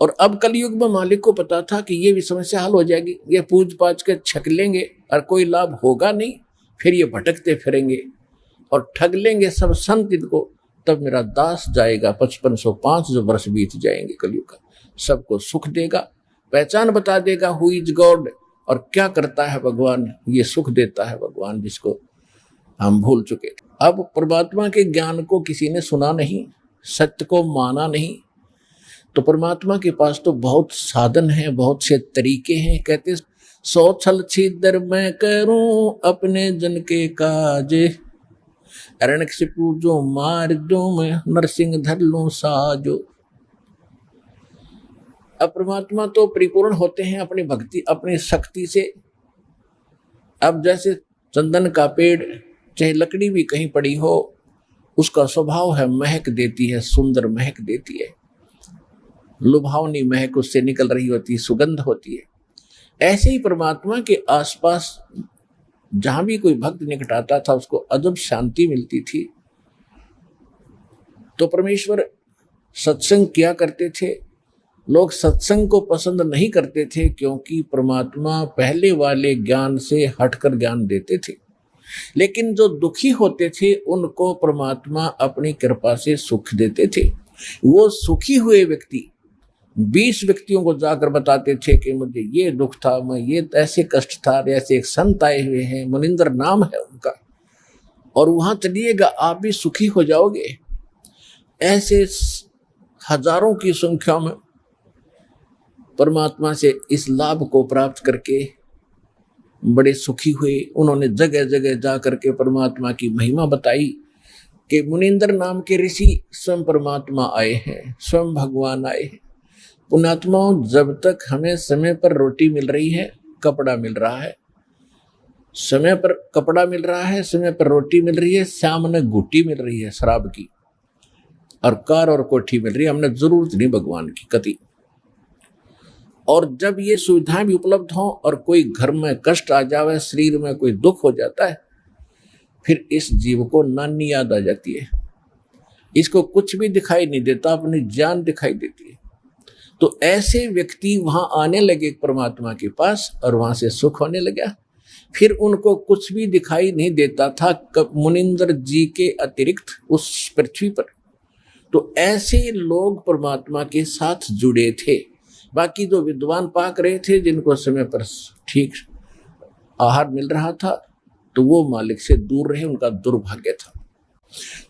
और अब कलयुग में मालिक को पता था कि ये भी समस्या हल हो जाएगी, ये पूज पाछ के छक लेंगे और कोई लाभ होगा नहीं, फिर ये भटकते फिरेंगे और ठग लेंगे सब संत इनको, तब मेरा दास जाएगा 5505 जो वर्ष बीत जाएंगे कलयुग का, सबको सुख देगा, पहचान बता देगा हु इज गॉड, और क्या करता है भगवान, ये सुख देता है भगवान जिसको हम भूल चुके थे। अब परमात्मा के ज्ञान को किसी ने सुना नहीं, सत्य को माना नहीं, तो परमात्मा के पास तो बहुत साधन हैं, बहुत से तरीके हैं। कहते 100 छल छिद्र मैं करूं अपने जन के काज, हिरण्यकशिपु जो मार दो मैं नरसिंह धर लूं साजो। अब परमात्मा तो परिपूर्ण होते हैं अपनी भक्ति अपनी शक्ति से। अब जैसे चंदन का पेड़ चाहे लकड़ी भी कहीं पड़ी हो, उसका स्वभाव है महक देती है, सुंदर महक देती है, लुभावनी महक उससे निकल रही होती है, सुगंध होती है। ऐसे ही परमात्मा के आसपास जहां भी कोई भक्त निकट आता था उसको अजब शांति मिलती थी। तो परमेश्वर सत्संग किया करते थे। लोग सत्संग को पसंद नहीं करते थे क्योंकि परमात्मा पहले वाले ज्ञान से हटकर ज्ञान देते थे, लेकिन जो दुखी होते थे उनको परमात्मा अपनी कृपा से सुख देते थे। वो सुखी हुए व्यक्ति 20 व्यक्तियों को जाकर बताते थे कि मुझे ये दुख था, मैं ये ऐसे कष्ट था, ऐसे एक संत आए हुए हैं, मुनिंदर नाम है उनका, और वहां चलिएगा आप भी सुखी हो जाओगे। ऐसे हजारों की संख्या में परमात्मा से इस लाभ को प्राप्त करके बड़े सुखी हुए। उन्होंने जगह जगह जा करके परमात्मा की महिमा बताई कि मुनिंदर नाम के ऋषि स्वयं परमात्मा आए हैं, स्वयं भगवान आए हैं। पुण्यात्माओं, जब तक हमें समय पर रोटी मिल रही है, कपड़ा मिल रहा है, समय पर कपड़ा मिल रहा है, समय पर रोटी मिल रही है, सामने गुटी मिल रही है शराब की, और कार और कोठी मिल रही है, हमने जरूरत नहीं भगवान की कति। और जब ये सुविधाएं भी उपलब्ध हों और कोई घर में कष्ट आ जाए, शरीर में कोई दुख हो जाता है, फिर इस जीव को नानी याद आ जाती है, इसको कुछ भी दिखाई नहीं देता, अपनी जान दिखाई देती है। तो ऐसे व्यक्ति वहां आने लगे परमात्मा के पास और वहां से सुख होने लगा। फिर उनको कुछ भी दिखाई नहीं देता था मुनिंदर जी के अतिरिक्त उस पृथ्वी पर। तो ऐसे लोग परमात्मा के साथ जुड़े थे। बाकी जो विद्वान पाक रहे थे, जिनको समय पर ठीक आहार मिल रहा था, तो वो मालिक से दूर रहे, उनका दुर्भाग्य था।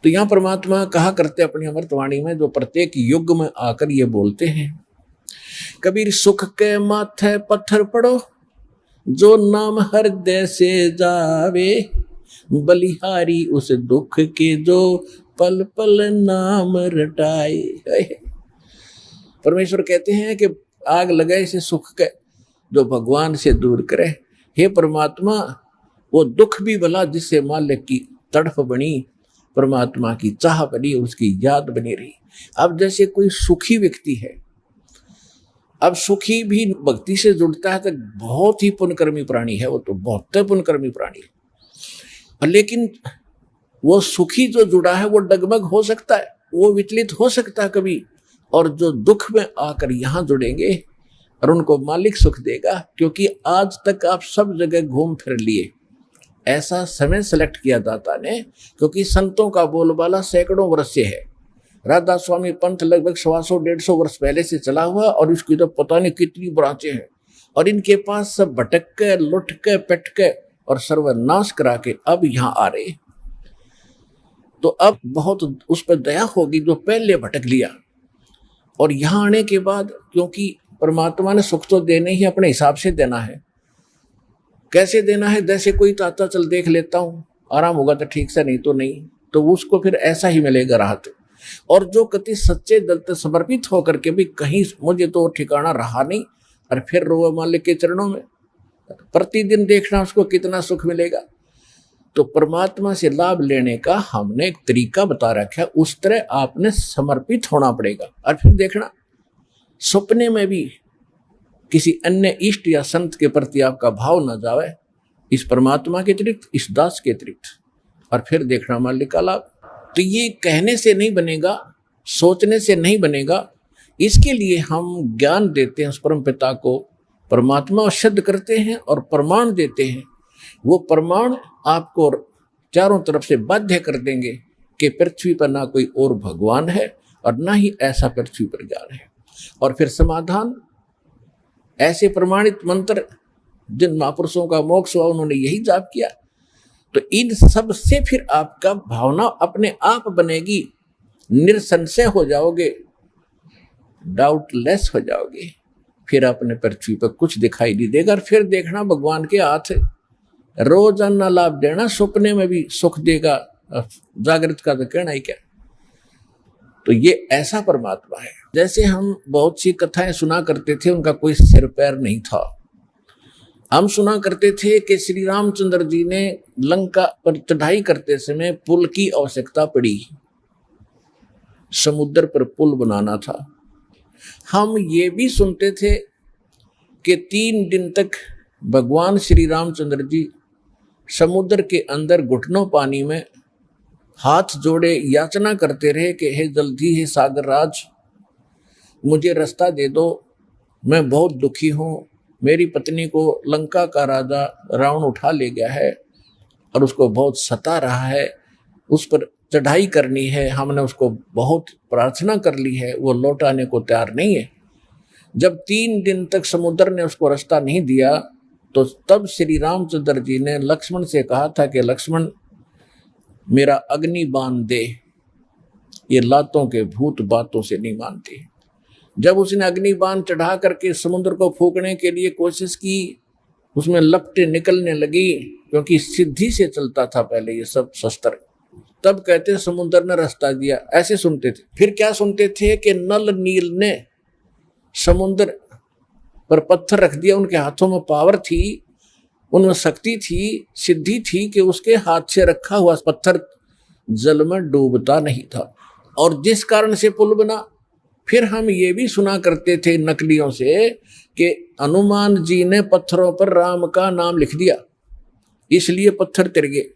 तो यहाँ परमात्मा कहा करते अपनी अमृतवाणी में, जो प्रत्येक युग में आकर ये बोलते हैं, कबीर सुख के माथे पत्थर पड़ो, जो नाम हृदय से जावे, बलिहारी उस दुख के जो पल पल नाम रटाए। परमेश्वर कहते हैं कि आग लगाए इसे सुख के जो भगवान से दूर करे। हे परमात्मा, वो दुख भी भला जिससे मालिक की तड़फ बनी, परमात्मा की चाह बनी, उसकी याद बनी रही। अब जैसे कोई सुखी व्यक्ति है, अब सुखी भी भक्ति से जुड़ता है तो बहुत ही पुण्यकर्मी प्राणी है, वो तो बहुत पुण्यकर्मी प्राणी है। लेकिन वो सुखी जो जुड़ा है वो डगमग हो सकता है, वो विचलित हो सकता है कभी, और जो दुख में आकर यहां जुड़ेंगे और उनको मालिक सुख देगा, क्योंकि आज तक आप सब जगह घूम फिर लिए। ऐसा समय सेलेक्ट किया दाता ने, क्योंकि संतों का बोलबाला सैकड़ों वर्ष से है। राधा स्वामी पंथ लगभग 100-150 वर्ष पहले से चला हुआ, और इसकी तो पता नहीं कितनी ब्रांचें हैं, और इनके पास सब भटक के लुट के पिट के और सर्वनाश करा के अब यहाँ आ रहे। तो अब बहुत उस पर दया होगी जो पहले भटक लिया, और यहाँ आने के बाद, क्योंकि परमात्मा ने सुख तो देने ही अपने हिसाब से देना है। कैसे देना है? जैसे कोई चाहता चल देख लेता हूँ, आराम होगा तो ठीक से, नहीं तो नहीं, तो उसको फिर ऐसा ही मिलेगा राहत। और जो कति सच्चे दिल से समर्पित होकर के भी कहीं मुझे तो ठिकाना रहा नहीं, और फिर रोवा मालिक के चरणों में, प्रतिदिन देखना उसको कितना सुख मिलेगा। तो परमात्मा से लाभ लेने का हमने एक तरीका बता रखा है, उस तरह आपने समर्पित होना पड़ेगा। और फिर देखना सपने में भी किसी अन्य इष्ट या संत के प्रति आपका भाव न जावे, इस परमात्मा के अतिरिक्त, इस दास के अतिरिक्त, और फिर देखना मालिक का लाभ। तो ये कहने से नहीं बनेगा, सोचने से नहीं बनेगा, इसके लिए हम ज्ञान देते हैं उस परम पिता को, परमात्मा सिद्ध करते हैं और प्रमाण देते हैं। वो प्रमाण आपको चारों तरफ से बाध्य कर देंगे कि पृथ्वी पर ना कोई और भगवान है और ना ही ऐसा पृथ्वी पर ज्ञान है। और फिर समाधान, ऐसे प्रमाणित मंत्र जिन महापुरुषों का मोक्ष हुआ उन्होंने यही जाप किया। तो इन सब से फिर आपका भावना अपने आप बनेगी, निसंशय हो जाओगे, डाउटलेस हो जाओगे। फिर अपने पृथ्वी पर कुछ दिखाई नहीं देगा और फिर देखना भगवान के हाथ है, रोजाना लाभ देना, सपने में भी सुख देगा, जागृत का तो कहना ही क्या। तो ये ऐसा परमात्मा है। जैसे हम बहुत सी कथाएं सुना करते थे, उनका कोई सिर पैर नहीं था। हम सुना करते थे कि श्री रामचंद्र जी ने लंका पर चढ़ाई करते समय पुल की आवश्यकता पड़ी, समुद्र पर पुल बनाना था। हम ये भी सुनते थे कि 3 दिन तक भगवान श्री रामचंद्र जी समुद्र के अंदर घुटनों पानी में हाथ जोड़े याचना करते रहे कि हे जल्दी हे सागर राज, मुझे रास्ता दे दो, मैं बहुत दुखी हूँ, मेरी पत्नी को लंका का राजा रावण उठा ले गया है और उसको बहुत सता रहा है, उस पर चढ़ाई करनी है, हमने उसको बहुत प्रार्थना कर ली है, वो लौटाने को तैयार नहीं है। जब 3 दिन तक समुद्र ने उसको रास्ता नहीं दिया तो तब श्री रामचंद्र जी ने लक्ष्मण से कहा था कि लक्ष्मण मेरा अग्नि बाण दे, ये लातों के भूत बातों से नहीं मानते। जब उसने अग्नि बाण चढ़ा करके समुद्र को फूकने के लिए कोशिश की, उसमें लपटें निकलने लगी, क्योंकि सिद्धि से चलता था पहले ये सब शस्त्र। तब कहते समुद्र ने रास्ता दिया, ऐसे सुनते थे। फिर क्या सुनते थे कि नल नील ने समुद्र पर पत्थर रख दिया, उनके हाथों में पावर थी, उनमें शक्ति थी, सिद्धि थी कि उसके हाथ से रखा हुआ पत्थर जल में डूबता नहीं था, और जिस कारण से पुल बना। फिर हम ये भी सुना करते थे नकलियों से कि हनुमान जी ने पत्थरों पर राम का नाम लिख दिया, इसलिए पत्थर तिर गए।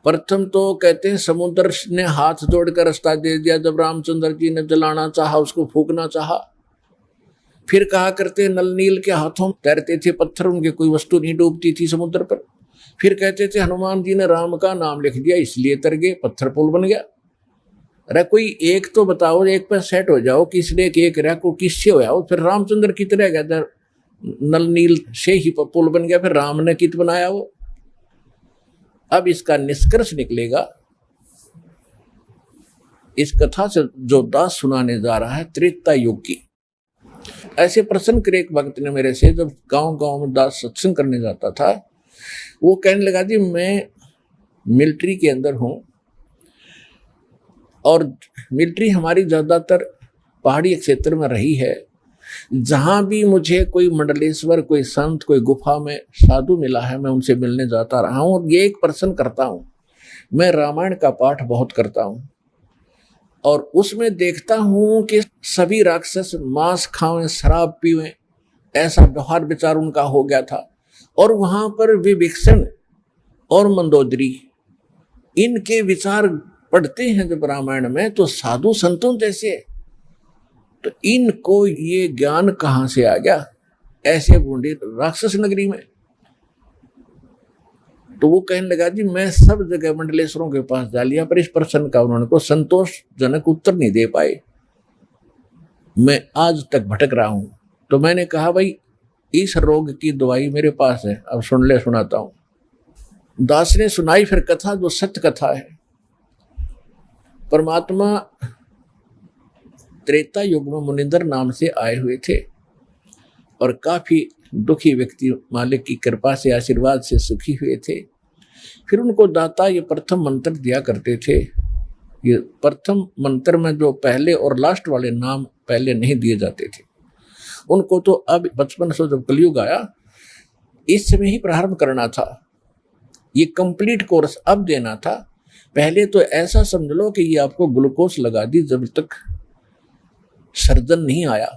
प्रथम तो कहते हैं समुद्र ने हाथ जोड़कर रास्ता दे दिया जब रामचंद्र जी ने जलाना चाहा, उसको फूकना चाहा। फिर कहा करते नल नील के हाथों तैरते थे पत्थर, उनके कोई वस्तु नहीं डूबती थी समुद्र पर। फिर कहते थे हनुमान जी ने राम का नाम लिख दिया इसलिए तर गए, पत्थर पुल बन गया। अरे कोई एक तो बताओ, एक पर सेट हो जाओ, किसने एक रहा को किससे हो जाओ, फिर रामचंद्र कित रह गया, नल नील से ही पुल बन गया, फिर राम ने कित बनाया वो। अब इसका निष्कर्ष निकलेगा, इस कथा से जो दास सुनाने जा रहा है त्रेता युग की। ऐसे प्रश्न करे एक भक्त ने मेरे से, जब गांव गांव में दास सत्संग करने जाता था, वो कहने लगा जी मैं मिलिट्री के अंदर हूं और मिलिट्री हमारी ज्यादातर पहाड़ी क्षेत्र में रही है। जहां भी मुझे कोई मंडलेश्वर, कोई संत, कोई गुफा में साधु मिला है, मैं उनसे मिलने जाता रहा हूं। और ये एक प्रश्न करता हूं, मैं रामायण का पाठ बहुत करता हूं और उसमें देखता हूं कि सभी राक्षस मांस खावें, शराब पीवें, ऐसा व्यवहार विचार उनका हो गया था। और वहां पर विभीषण और मंदोदरी, इनके विचार पढ़ते हैं जब रामायण में, तो साधु संतों जैसे, तो इनको ये ज्ञान कहां से आ गया ऐसे बूढ़े राक्षस नगरी में। तो वो कहने लगा जी मैं सब जगह मंडलेश्वरों के पास जा लिया, पर इस प्रश्न का उन्होंने को संतोषजनक उत्तर नहीं दे पाए, मैं आज तक भटक रहा हूं। तो मैंने कहा भाई इस रोग की दवाई मेरे पास है, अब सुन ले, सुनाता हूं। दास ने सुनाई फिर कथा, जो सत्य कथा है। परमात्मा त्रेता युग में मुनिंदर नाम से आए हुए थे और काफी दुखी व्यक्ति मालिक की कृपा से, आशीर्वाद से सुखी हुए थे। फिर उनको दाता ये प्रथम मंत्र दिया करते थे। ये प्रथम मंत्र में जो पहले और लास्ट वाले नाम पहले नहीं दिए जाते थे, उनको तो अब 5500 जब कलयुग आया, इस समय ही प्रारंभ करना था। ये कंप्लीट कोर्स अब देना था। पहले तो ऐसा समझ लो कि ये आपको ग्लूकोज लगा दी जब तक सर्जन नहीं आया,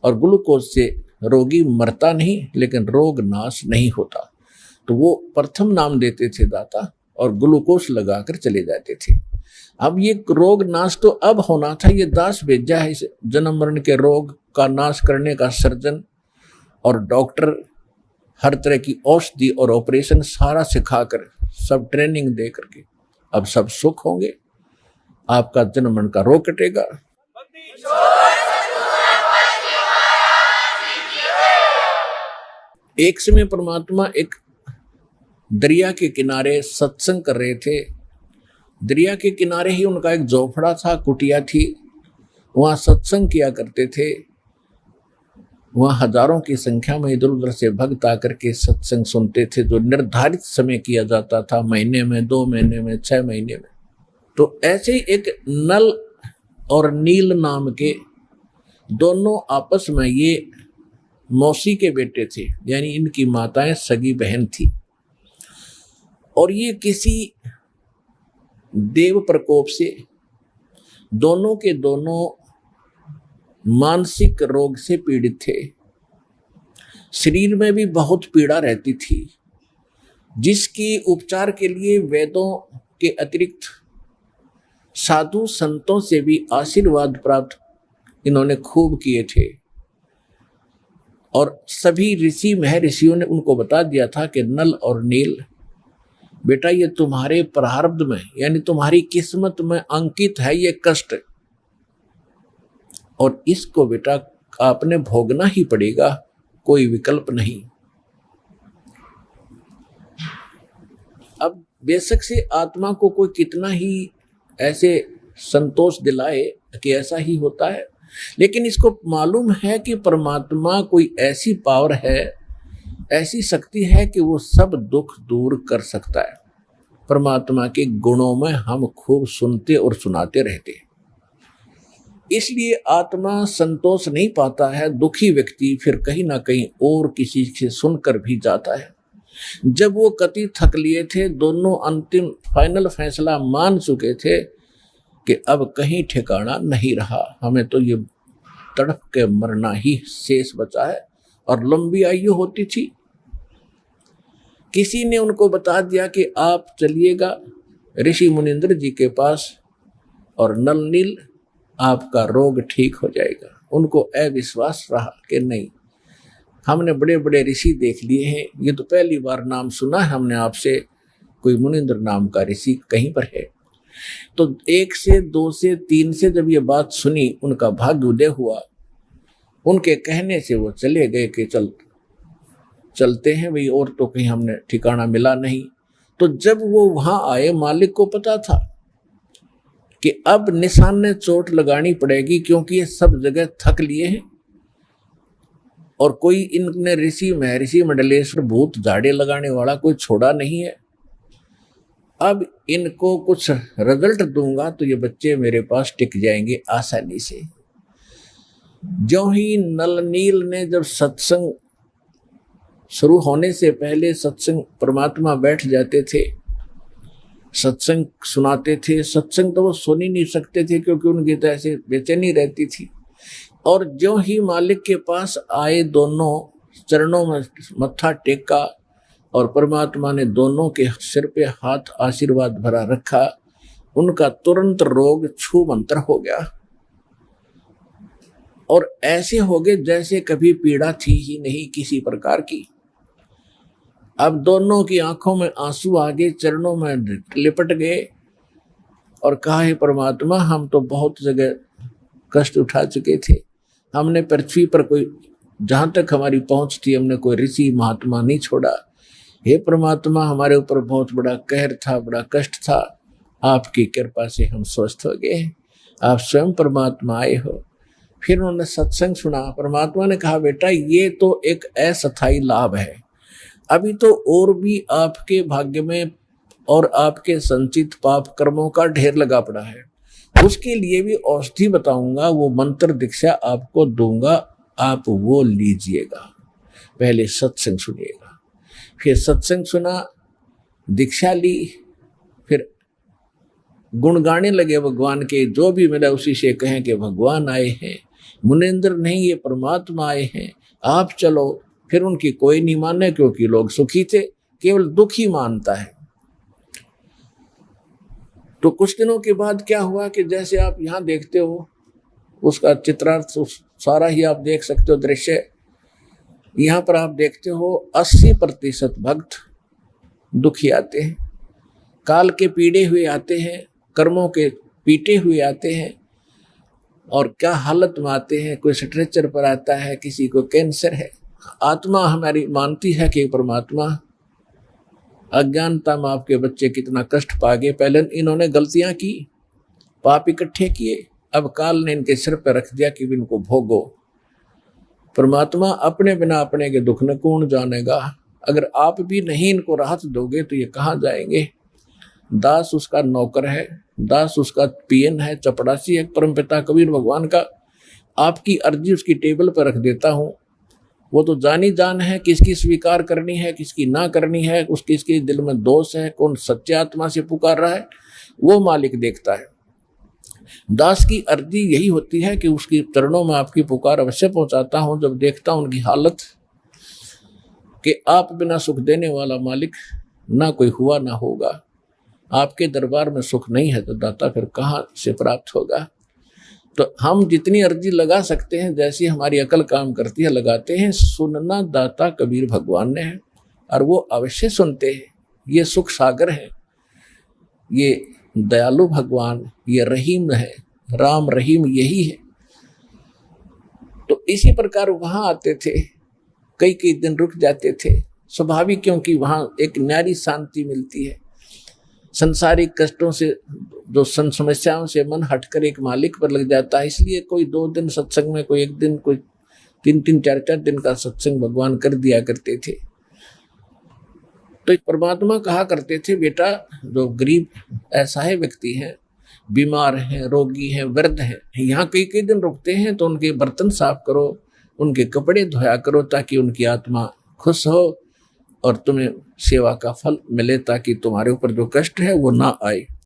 और ग्लूकोज से रोगी मरता नहीं लेकिन रोग नाश नहीं होता। तो वो प्रथम नाम देते थे दाता, और ग्लूकोज लगाकर चले जाते थे। अब ये रोग नाश तो अब होना था, ये दास भेजा है इस जन्म मरण के रोग का नाश करने का सर्जन और डॉक्टर, हर तरह की औषधि और ऑपरेशन सारा सिखाकर, सब ट्रेनिंग दे करके अब सब सुख होंगे, आपका जन्म मरण का रोग कटेगा। एक समय परमात्मा एक दरिया के किनारे सत्संग कर रहे थे। दरिया के किनारे ही उनका एक झोपड़ा था, कुटिया थी, वहाँ सत्संग किया करते थे। वहाँ हजारों की संख्या में इधर उधर से भक्त आकर के सत्संग सुनते थे, जो निर्धारित समय किया जाता था, महीने में, 2 महीने में, 6 महीने में। तो ऐसे ही एक नल और नील नाम के दोनों आपस में, ये मौसी के बेटे थे, यानी इनकी माताएं सगी बहन थी, और ये किसी देव प्रकोप से दोनों के दोनों मानसिक रोग से पीड़ित थे। शरीर में भी बहुत पीड़ा रहती थी, जिसकी उपचार के लिए वेदों के अतिरिक्त साधु संतों से भी आशीर्वाद प्राप्त इन्होंने खूब किए थे। और सभी ऋषि महर्षियों ने उनको बता दिया था कि नल और नील, बेटा ये तुम्हारे प्रारब्ध में, यानी तुम्हारी किस्मत में अंकित है ये कष्ट, और इसको बेटा आपने भोगना ही पड़ेगा, कोई विकल्प नहीं। अब बेशक से आत्मा को कोई कितना ही ऐसे संतोष दिलाए कि ऐसा ही होता है, लेकिन इसको मालूम है कि परमात्मा कोई ऐसी पावर है, ऐसी शक्ति है कि वो सब दुख दूर कर सकता है। परमात्मा के गुणों में हम खूब सुनते और सुनाते रहते हैं, इसलिए आत्मा संतोष नहीं पाता है। दुखी व्यक्ति फिर कहीं ना कहीं और किसी से सुनकर भी जाता है। जब वो कति थक लिए थे, दोनों अंतिम फाइनल फैसला मान चुके थे कि अब कहीं ठिकाना नहीं रहा, हमें तो ये तड़प के मरना ही शेष बचा है, और लंबी आयु होती थी। किसी ने उनको बता दिया कि आप चलिएगा ऋषि मुनिंद्र जी के पास, और नल नील आपका रोग ठीक हो जाएगा। उनको अविश्वास रहा कि नहीं, हमने बड़े बड़े ऋषि देख लिए हैं, ये तो पहली बार नाम सुना है हमने आपसे, कोई मुनिंद्र नाम का ऋषि कहीं पर है। तो 1 से 2 से 3 से जब ये बात सुनी, उनका भाग्य उदय हुआ। उनके कहने से वो चले गए कि चलते हैं भाई, और तो कहीं हमने ठिकाना मिला नहीं। तो जब वो वहां आए, मालिक को पता था कि अब निशान ने चोट लगानी पड़ेगी, क्योंकि ये सब जगह थक लिए हैं और कोई इनने ऋषि महर्षि मंडलेश्वर भूत झाड़े लगाने वाला कोई छोड़ा नहीं है। अब इनको कुछ रिजल्ट दूंगा तो ये बच्चे मेरे पास टिक जाएंगे आसानी से। जो ही नल नील ने जब सत्संग शुरू होने से पहले सत्संग, परमात्मा बैठ जाते थे, सत्संग सुनाते थे। सत्संग तो वो सुन ही नहीं सकते थे, क्योंकि उनकी तो ऐसे बेचैनी रहती थी। और जो ही मालिक के पास आए, दोनों चरणों में मत्था टेका और परमात्मा ने दोनों के सिर पे हाथ आशीर्वाद भरा रखा, उनका तुरंत रोग छू मंतर हो गया, और ऐसे हो गए जैसे कभी पीड़ा थी ही नहीं किसी प्रकार की। अब दोनों की आंखों में आंसू आ गए, चरणों में लिपट गए और कहा, हे परमात्मा, हम तो बहुत जगह कष्ट उठा चुके थे, हमने पृथ्वी पर कोई, जहां तक हमारी पहुंच थी, हमने कोई ऋषि महात्मा नहीं छोड़ा। हे परमात्मा, हमारे ऊपर बहुत बड़ा कहर था, बड़ा कष्ट था, आपकी कृपा से हम स्वस्थ हो गए, आप स्वयं परमात्मा आए हो। फिर उन्होंने सत्संग सुना। परमात्मा ने कहा, बेटा ये तो एक अस्थायी लाभ है, अभी तो और भी आपके भाग्य में और आपके संचित पाप कर्मों का ढेर लगा पड़ा है, उसके लिए भी औषधि बताऊंगा, वो मंत्र दीक्षा आपको दूंगा, आप वो लीजिएगा। पहले सत्संग सुनिएगा। फिर सत्संग सुना, दीक्षा ली, फिर गुण गाने लगे भगवान के, जो भी मिला उसी से कहें कि भगवान आए हैं, मुनिंद्र नहीं ये परमात्मा आए हैं, आप चलो। फिर उनकी कोई नहीं माने, क्योंकि लोग सुखी थे, केवल दुखी मानता है। तो कुछ दिनों के बाद क्या हुआ कि जैसे आप यहाँ देखते हो उसका चित्रार्थ सारा ही आप देख सकते हो दृश्य। यहाँ पर आप देखते हो 80% भक्त दुखी आते हैं, काल के पीड़े हुए आते हैं, कर्मों के पीटे हुए आते हैं, और क्या हालत में आते हैं। कोई स्ट्रेचर पर आता है, किसी को कैंसर है। आत्मा हमारी मानती है कि परमात्मा, अज्ञानता में आपके बच्चे कितना कष्ट पा गए, पहले इन्होंने गलतियां की, पाप इकट्ठे किए, अब काल ने इनके सिर पर रख दिया कि इनको भोगो। परमात्मा अपने बिना अपने के दुख न कौन जानेगा। अगर आप भी नहीं इनको राहत दोगे तो ये कहाँ जाएंगे। दास उसका नौकर है, दास उसका पीएन है, चपड़ासी है परमपिता कबीर भगवान का। आपकी अर्जी उसकी टेबल पर रख देता हूँ। वो तो जानी जान है किसकी स्वीकार करनी है, किसकी ना करनी है, उसके इसके दिल में दोष है, कौन सच्चे आत्मा से पुकार रहा है, वो मालिक देखता है। दास की अर्जी यही होती है कि उसकी चरणों में आपकी पुकार अवश्य पहुंचाता हूं जब देखता हूं उनकी हालत कि आप बिना सुख देने वाला मालिक ना कोई हुआ ना होगा। आपके दरबार में सुख नहीं है तो दाता फिर कहाँ से प्राप्त होगा। तो हम जितनी अर्जी लगा सकते हैं, जैसी हमारी अकल काम करती है, लगाते हैं। सुनना दाता कबीर भगवान ने है और वो अवश्य सुनते हैं। ये सुख सागर है, ये दयालु भगवान, ये रहीम है, राम रहीम यही है। तो इसी प्रकार वहां आते थे, कई कई दिन रुक जाते थे, स्वाभाविक, क्योंकि वहां एक न्यारी शांति मिलती है। संसारिक कष्टों से, जो समस्याओं से मन हटकर एक मालिक पर लग जाता है। इसलिए कोई 2 दिन सत्संग में, कोई 1 दिन, कोई 3-3, 4-4 दिन का सत्संग भगवान कर दिया करते थे। तो परमात्मा कहा करते थे, बेटा जो गरीब असहाय व्यक्ति हैं, बीमार हैं, रोगी हैं, वृद्ध हैं, यहाँ कई कई दिन रुकते हैं तो उनके बर्तन साफ करो, उनके कपड़े धोया करो, ताकि उनकी आत्मा खुश हो और तुम्हें सेवा का फल मिले, ताकि तुम्हारे ऊपर जो कष्ट है वो ना आए।